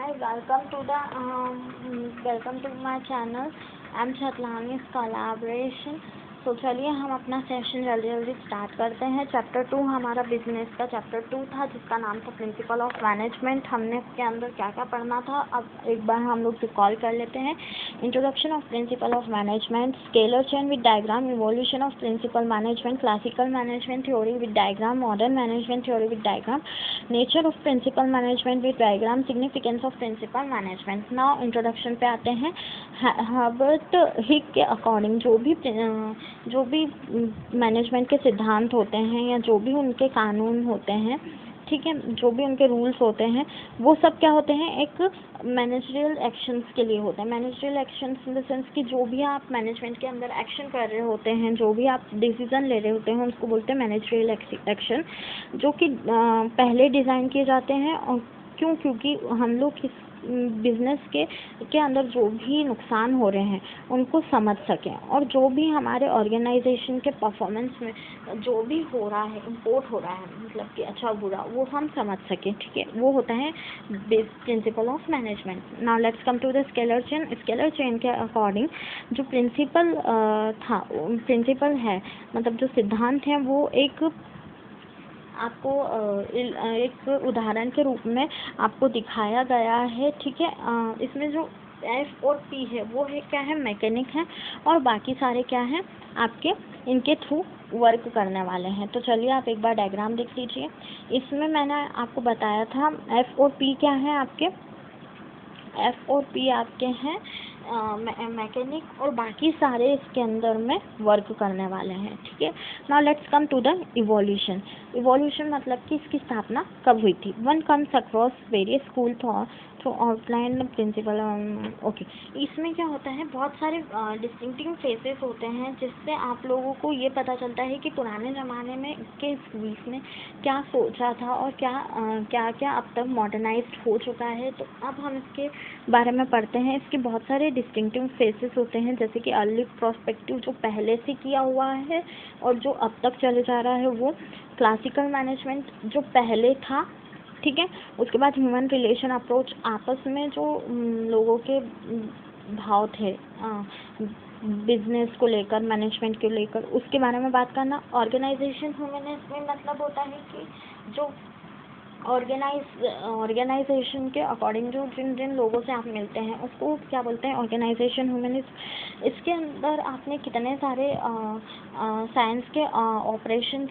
Hi, welcome to my channel. I'm Chatlani's collaboration. तो चलिए हम अपना सेशन जल्दी जल्दी स्टार्ट करते हैं। चैप्टर 2 हमारा बिजनेस का चैप्टर 2 था, जिसका नाम था प्रिंसिपल ऑफ मैनेजमेंट। हमने इसके अंदर क्या क्या पढ़ना था अब एक बार हम लोग रिकॉल कर लेते हैं। Introduction of principle of management, scalar chain with diagram, evolution of principle management, classical management theory with diagram, modern management theory with diagram, nature of principle management with diagram, significance of principle management. Now introduction पे आते हैं। Herbert हिक के according जो भी management के सिद्धांत होते हैं या जो भी उनके कानून होते हैं, ठीक है, जो भी उनके रूल्स होते हैं, वो सब क्या होते हैं, एक मैनेजरियल एक्शंस के लिए होते हैं। Managerial actions in the sense कि जो भी आप मैनेजमेंट के अंदर एक्शन कर रहे होते हैं, जो भी आप डिसीजन ले रहे होते हैं, उसको बोलते हैं मैनेजरियल एक्शन, जो कि पहले डिज़ाइन किए जाते हैं। और क्योंकि हम लोग इस बिजनेस के अंदर जो भी नुकसान हो रहे हैं उनको समझ सकें, और जो भी हमारे ऑर्गेनाइजेशन के परफॉर्मेंस में जो भी हो रहा है, इम्पोर्ट हो रहा है, मतलब कि अच्छा बुरा, वो हम समझ सकें, ठीक है, वो होता है principle of management. Now let's come to the scalar chain. Scalar chain के अकॉर्डिंग जो प्रिंसिपल है, मतलब जो सिद्धांत है, वो आपको एक उदाहरण के रूप में आपको दिखाया गया है, ठीक है। इसमें जो एफ और पी है वो है क्या है, मैकेनिक है, और बाकी सारे क्या हैं, आपके इनके थ्रू वर्क करने वाले हैं। तो चलिए आप एक बार डायग्राम देख लीजिए। इसमें मैंने आपको बताया था एफ और पी क्या है, आपके एफ और पी आपके हैं मैकेनिक, और बाकी सारे इसके अंदर में वर्क करने वाले हैं, ठीक है। Now let's come to the evolution. Evolution मतलब कि इसकी स्थापना कब हुई थी। One comes across various school through outline principle. Okay, इसमें क्या होता है, बहुत सारे डिस्टिंक्टिव फेसेस होते हैं, जिससे आप लोगों को ये पता चलता है कि पुराने ज़माने में के बीच में क्या सोचा था और क्या क्या अब तक मॉडर्नाइज्ड हो चुका है। तो अब हम इसके बारे में पढ़ते हैं। इसके बहुत सारे डिस्टिंक्टिव फेसेस होते हैं, जैसे कि अर्ली प्रोस्पेक्टिव, जो पहले से किया हुआ है और जो अब तक चले जा रहा है, वो क्लासिकल मैनेजमेंट जो पहले था, ठीक है। उसके बाद ह्यूमन रिलेशन अप्रोच, आपस में जो लोगों के भाव थे बिजनेस को लेकर, मैनेजमेंट को लेकर, उसके बारे में बात करना। ऑर्गेनाइजेशन ह्यूमनिज्म में मतलब होता है कि जो ऑर्गेनाइजेशन के अकॉर्डिंग जो जिन लोगों से आप मिलते हैं उसको क्या बोलते हैं, ऑर्गेनाइजेशन ह्यूमनिज्म। इसके अंदर आपने कितने सारे साइंस के ऑपरेशन,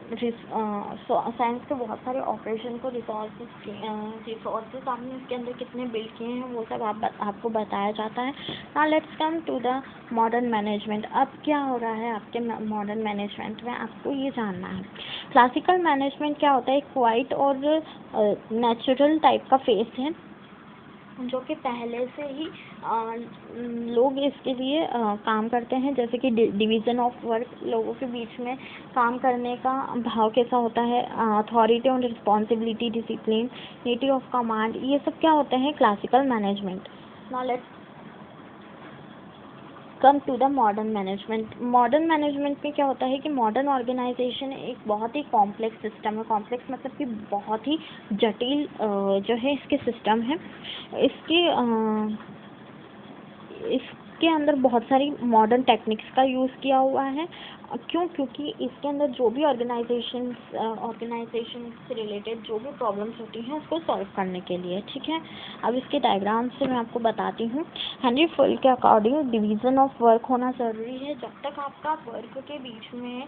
साइंस के बहुत सारे ऑपरेशन को रिसोर्सेज आपने इसके अंदर कितने बिल्ड किए हैं, वो सब आपको बताया जाता है। Now let's come to the modern management. अब क्या हो रहा है आपके मॉडर्न मैनेजमेंट में, आपको ये जानना है। क्लासिकल मैनेजमेंट क्या होता है, एक क्वाइट और नेचुरल टाइप का फेस है, जो कि पहले से ही लोग इसके लिए काम करते हैं, जैसे कि डिवीज़न ऑफ वर्क, लोगों के बीच में काम करने का भाव कैसा होता है, अथॉरिटी और responsibility, discipline, unity of command, ये सब क्या होते हैं, classical management. Now let's come to the modern management. Modern management में क्या होता है कि मॉडर्न ऑर्गेनाइजेशन एक बहुत ही कॉम्प्लेक्स सिस्टम है। कॉम्प्लेक्स मतलब कि बहुत ही जटिल जो है इसके सिस्टम है। इसके अंदर बहुत सारी मॉडर्न टेक्निक्स का यूज़ किया हुआ है। क्योंकि इसके अंदर जो भी ऑर्गेनाइजेशन से रिलेटेड जो भी प्रॉब्लम्स होती हैं उसको सॉल्व करने के लिए, ठीक है। अब इसके डायग्राम से मैं आपको बताती हूँ। हेनरी फुल के अकॉर्डिंग डिवीज़न ऑफ वर्क होना ज़रूरी है। जब तक आपका वर्क के बीच में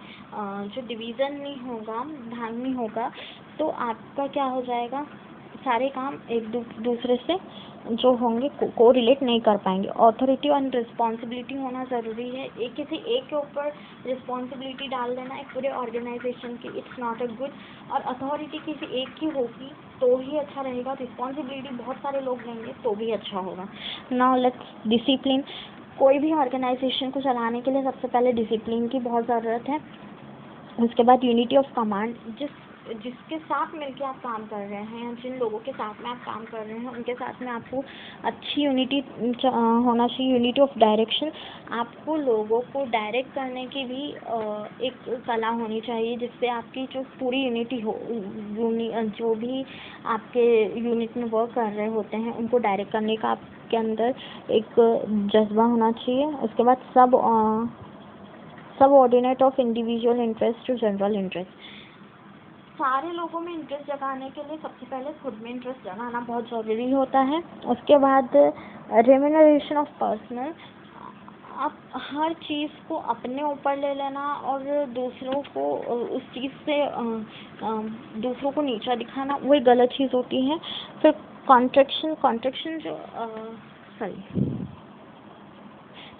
जो डिवीज़न नहीं होगा, भाग नहीं होगा, तो आपका क्या हो जाएगा, सारे काम एक दूसरे से जो होंगे को रिलेट नहीं कर पाएंगे। ऑथोरिटी और रिस्पॉन्सिबिलिटी होना ज़रूरी है। किसी एक के ऊपर रिस्पॉन्सिबिलिटी डाल देना एक पूरे ऑर्गेनाइजेशन की, इट्स नॉट अ गुड। और अथॉरिटी किसी एक की होगी तो ही अच्छा रहेगा, रिस्पॉन्सिबिलिटी बहुत सारे लोग लेंगे तो भी अच्छा होगा। Now let's discipline. कोई भी ऑर्गेनाइजेशन को चलाने के लिए सबसे पहले डिसिप्लिन की बहुत ज़रूरत है। उसके बाद यूनिटी ऑफ कमांड, जिस जिसके साथ मिलके आप काम कर रहे हैं या जिन लोगों के साथ में आप काम कर रहे हैं उनके साथ में आपको अच्छी यूनिटी होना चाहिए, यूनिटी ऑफ डायरेक्शन। आपको लोगों को डायरेक्ट करने की भी एक कला होनी चाहिए, जिससे आपकी जो पूरी यूनिटी हो, जो भी आपके यूनिट में वर्क कर रहे होते हैं उनको डायरेक्ट करने का आपके अंदर एक जज्बा होना चाहिए। उसके बाद subordinate of individual interest to general interest. सारे लोगों में इंटरेस्ट जगाने के लिए सबसे पहले खुद में इंटरेस्ट जगाना बहुत ज़रूरी होता है। उसके बाद रेम्यूनरेशन ऑफ पर्सनल, आप हर चीज़ को अपने ऊपर ले लेना और दूसरों को उस चीज़ से दूसरों को नीचा दिखाना, वो एक गलत चीज़ होती है। फिर कॉन्ट्रैक्शन जो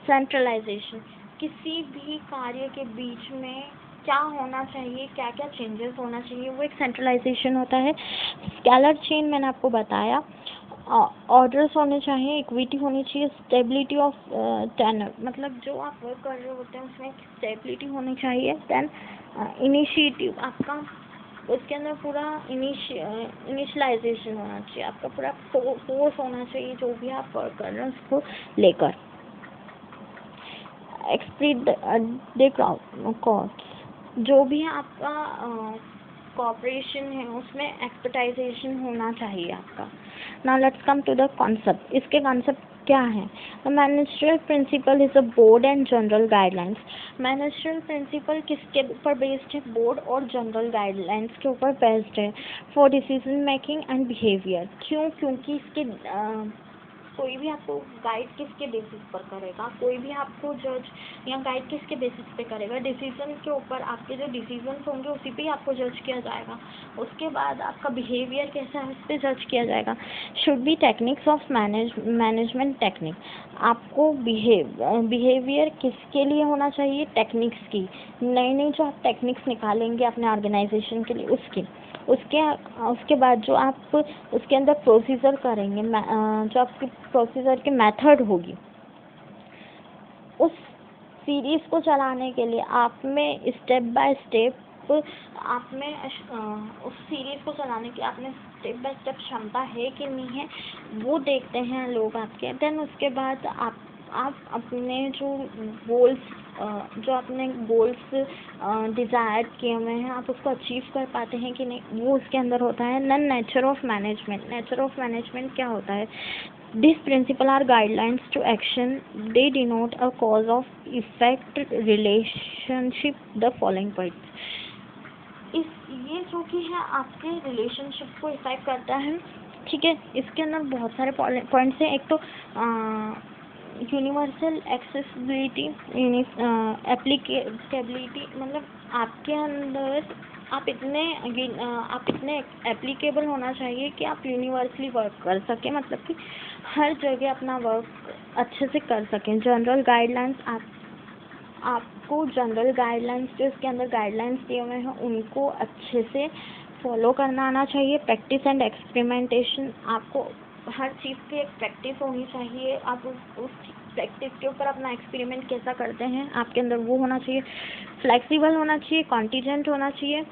सेंट्रलाइजेशन, किसी भी कार्य के बीच में क्या होना चाहिए, क्या क्या चेंजेस होना चाहिए, वो एक सेंट्रलाइजेशन होता है। स्केलर चेन मैंने आपको बताया। ऑर्डर्स होने चाहिए, इक्विटी होनी चाहिए, स्टेबिलिटी ऑफ टेनर, मतलब जो आप वर्क कर रहे होते हैं उसमें स्टेबिलिटी होनी चाहिए। देन इनिशिएटिव, आपका उसके अंदर पूरा इनिशियलाइजेशन होना चाहिए, आपका पूरा फोर्स होना चाहिए जो भी आप वर्क कर रहे हैं उसको लेकर। एक्सपीड कॉस्ट, जो भी आपका कॉपरेशन है उसमें एक्सपर्टाइजेशन होना चाहिए आपका। Now let's come to the concept. इसके कॉन्सेप्ट क्या है? The managerial principle is a broad and general guidelines. Managerial principle किसके ऊपर बेस्ड है? बोर्ड और जनरल गाइडलाइंस के ऊपर बेस्ड है for decision making and behaviour. क्यों? क्योंकि इसके कोई भी आपको गाइड किसके बेसिस पर करेगा, कोई भी आपको जज या गाइड किसके बेसिस पे करेगा? डिसीजन के ऊपर, आपके जो डिसीजंस होंगे उसी पे ही आपको जज किया जाएगा। उसके बाद आपका बिहेवियर कैसा है उस पर जज किया जाएगा। Should be techniques of management technique, आपको बिहेवियर किसके लिए होना चाहिए? टेक्निक्स की, नई नई जो आप टेक्निक्स निकालेंगे अपने ऑर्गेनाइजेशन के लिए उसके उसके बाद जो आप उसके अंदर प्रोसीजर करेंगे, जो आपकी प्रोसीजर की मेथड होगी, उस सीरीज को चलाने के लिए आप में स्टेप बाय स्टेप आप में उस सीरीज को चलाने की आप में स्टेप बाय स्टेप क्षमता है कि नहीं है, वो देखते हैं लोग आपके। देन उसके बाद आप अपने जो गोल्स जो आपने गोल्स डिज़ायर किए हुए हैं आप उसको अचीव कर पाते हैं कि नहीं, वो उसके अंदर होता है। Then nature of management. Nature of management क्या होता है? These principles are guidelines to action. They denote a cause of effect relationship. The following points. ये जो कि है आपके रिलेशनशिप को इफेक्ट करता है, ठीक है। इसके अंदर बहुत सारे पॉइंट्स हैं। एक तो यूनिवर्सल एक्सेसिबिलिटी, एप्लीकेबिलिटी, मतलब आपके अंदर आप इतने एप्लीकेबल होना चाहिए कि आप यूनिवर्सली वर्क कर सकें, मतलब कि हर जगह अपना वर्क अच्छे से कर सकें। जनरल गाइडलाइंस, आपको जनरल गाइडलाइंस जो इसके अंदर गाइडलाइंस दिए हुए हैं उनको अच्छे से फॉलो करना आना चाहिए। प्रैक्टिस एंड एक्सपेरिमेंटेशन, आपको हर चीज़ की एक प्रैक्टिस होनी चाहिए। आप उस प्रैक्टिस के ऊपर अपना एक्सपेरिमेंट कैसा करते हैं आपके अंदर वो होना चाहिए। फ्लेक्सिबल होना चाहिए, कॉन्टीजेंट होना चाहिए।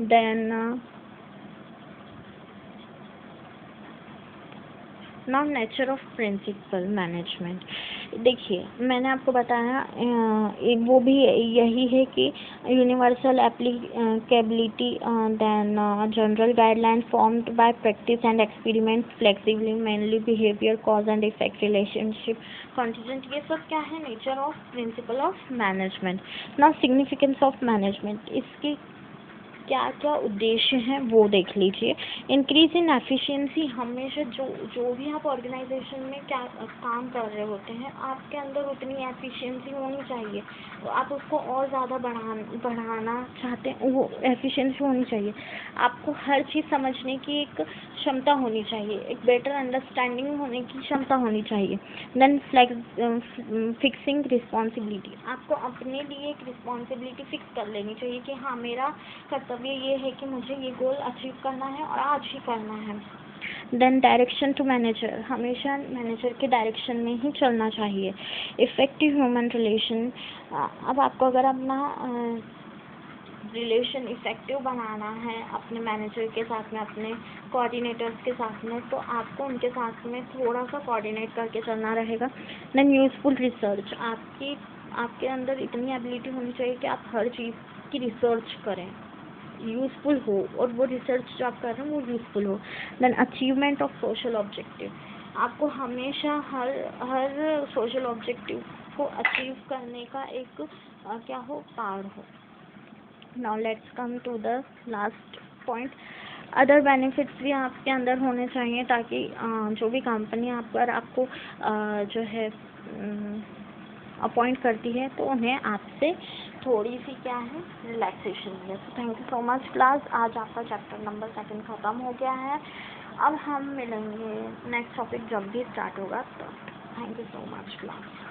Then now nature of principle management. देखिए मैंने आपको बताया वो भी यही है कि universal applicability, then general guideline formed by practice and experiment, flexibility, mainly behaviour, cause and effect relationship, contingent, ये सब क्या है? Nature of principle of management. Now significance of management, इसकी क्या क्या उद्देश्य हैं वो देख लीजिए। इंक्रीज इन एफिशिएंसी, हमेशा जो भी आप ऑर्गेनाइजेशन में क्या काम कर रहे होते हैं आपके अंदर उतनी एफिशिएंसी होनी चाहिए, तो आप उसको और ज़्यादा बढ़ाना चाहते हैं, वो एफिशिएंसी होनी चाहिए। आपको हर चीज़ समझने की एक क्षमता होनी चाहिए, एक बेटर अंडरस्टैंडिंग होने की क्षमता होनी चाहिए। देन फिक्सिंग रिस्पॉन्सिबिलिटी, आपको अपने लिए एक रिस्पॉन्सिबिलिटी फिक्स कर लेनी चाहिए कि हाँ मेरा कर्तव्य ये है कि मुझे ये गोल अचीव करना है और आज ही करना है। देन डायरेक्शन टू मैनेजर, हमेशा मैनेजर के डायरेक्शन में ही चलना चाहिए। इफेक्टिव ह्यूमन रिलेशन, अब आपको अगर अपना रिलेशन इफ़ेक्टिव बनाना है अपने मैनेजर के साथ में, अपने कोऑर्डिनेटर्स के साथ में, तो आपको उनके साथ में थोड़ा सा कोऑर्डिनेट करके चलना रहेगा। देन यूज़फुल रिसर्च, आपके अंदर इतनी एबिलिटी होनी चाहिए कि आप हर चीज़ की रिसर्च करें, यूज़फुल हो, और वो रिसर्च जो आप कर रहे हैं वो यूज़फुल हो। Then achievement of social objective, आपको हमेशा हर सोशल ऑब्जेक्टिव को अचीव करने का एक क्या हो, पावर हो। Now let's come to the last point. Other benefits भी आपके अंदर होने चाहिए ताकि जो भी कंपनी आपको जो है अपॉइंट करती है तो उन्हें आपसे थोड़ी सी क्या है, रिलैक्सेशन है। तो thank you so much class, आज आपका चैप्टर नंबर 2 ख़त्म हो गया है। अब हम मिलेंगे नेक्स्ट टॉपिक जब भी स्टार्ट होगा, तो thank you so much class.